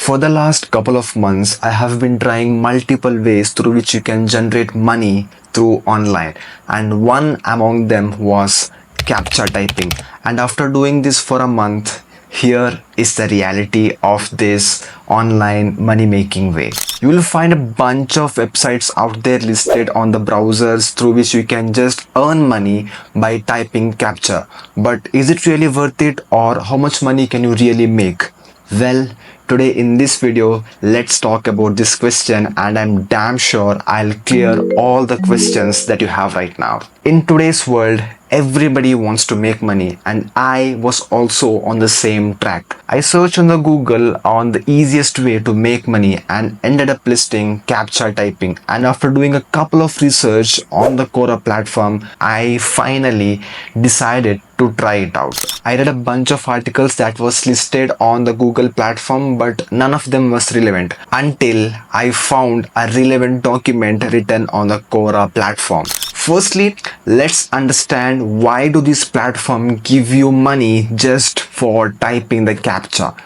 For the last couple of months, I have been trying multiple ways through which you can generate money through online, and one among them was Captcha typing. And after doing this for a month, here is the reality of this online money making way. You will find a bunch of websites out there listed on the browsers through which you can just earn money by typing Captcha. But is it really worth it, or how much money can you really make? Well, today in this video, let's talk about this question, and I'm damn sure I'll clear all the questions that you have right now. In today's world, everybody wants to make money, and I was also on the same track. I searched on the Google on the easiest way to make money and ended up listing Captcha typing. And after doing a couple of research on the Quora platform, I finally decided to try it out. I read a bunch of articles that was listed on the Google platform, but none of them was relevant until I found a relevant document written on the Quora platform. Firstly, let's understand, why do this platform give you money just for typing the Captcha?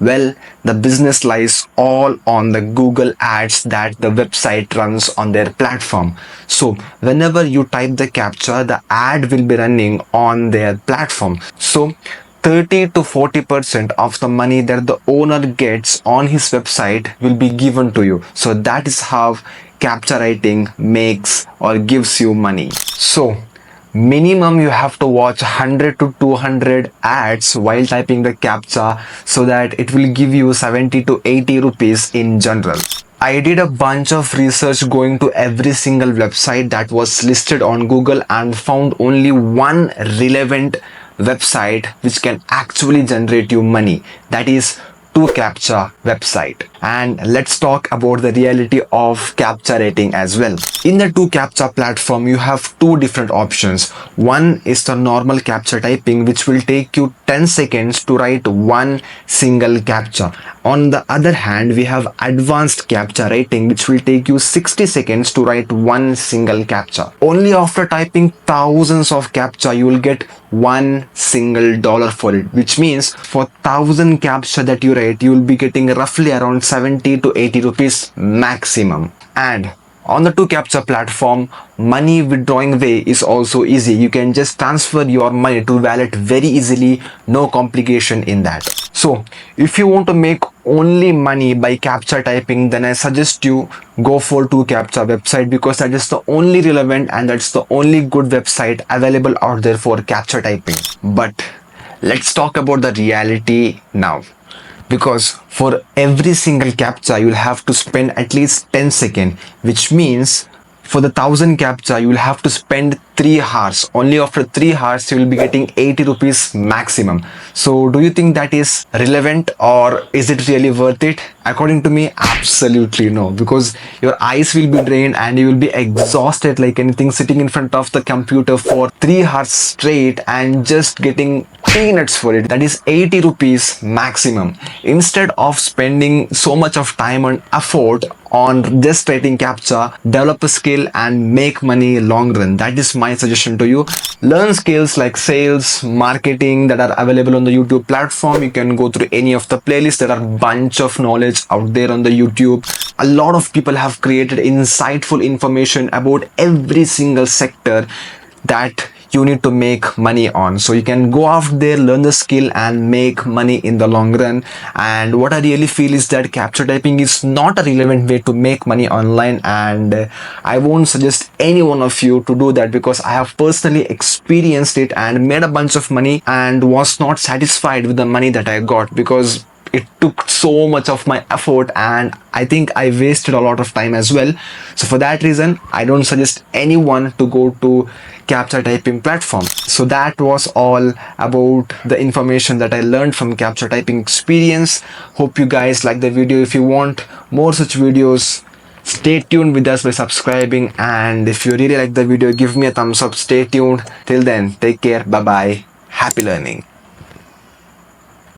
Well, the business lies all on the Google ads that the website runs on their platform. So whenever you type the Captcha, the ad will be running on their platform. So 30 to 40% of the money that the owner gets on his website will be given to you. So that is how Captcha writing makes or gives you money. So minimum you have to watch 100 to 200 ads while typing the Captcha, so that it will give you 70 to 80 rupees in general. I did a bunch of research going to every single website that was listed on Google and found only one relevant website which can actually generate you money. That is Captcha website. And let's talk about the reality of Captcha rating as well. In the Captcha platform, you have two different options. One is the normal Captcha typing, which will take you 10 seconds to write one single Captcha. On the other hand, we have advanced Captcha rating, which will take you 60 seconds to write one single Captcha. Only after typing thousands of Captcha, you will get $1 single for it, which means for 1,000 Captcha that you write, you will be getting roughly around 70 to 80 rupees maximum. And on the Captcha platform, money withdrawing way is also easy. You can just transfer your money to wallet very easily, no complication in that. So if you want to make only money by Captcha typing, then I suggest you go for Captcha website, because that is the only relevant and that's the only good website available out there for Captcha typing. But let's talk about the reality now. Because for every single Captcha, you will have to spend at least 10 seconds, which means for the 1,000 Captcha, you will have to spend 3 hours. Only after 3 hours, you will be getting 80 rupees maximum. So do you think that is relevant, or is it really worth it? According to me, absolutely no, because your eyes will be drained and you will be exhausted like anything, sitting in front of the computer for 3 hours straight and just getting peanuts for it. That is 80 rupees maximum. Instead of spending so much of time and effort on just writing Captcha, develop a skill and make money long run. That is my suggestion to you. Learn skills like sales, marketing that are available on the YouTube platform. You can go through any of the playlists. There are a bunch of knowledge out there on the YouTube. A lot of people have created insightful information about every single sector that you need to make money on. So you can go out there, learn the skill and make money in the long run. And what I really feel is that Captcha typing is not a relevant way to make money online, and I won't suggest any one of you to do that, because I have personally experienced it and made a bunch of money and was not satisfied with the money that I got, because it took so much of my effort and I think I wasted a lot of time as well. So for that reason, I don't suggest anyone to go to Captcha typing platform. So that was all about the information that I learned from Captcha typing experience. Hope you guys like the video. If you want more such videos, stay tuned with us by subscribing, and if you really like the video, give me a thumbs up. Stay tuned. Till then, take care. Bye bye. Happy learning.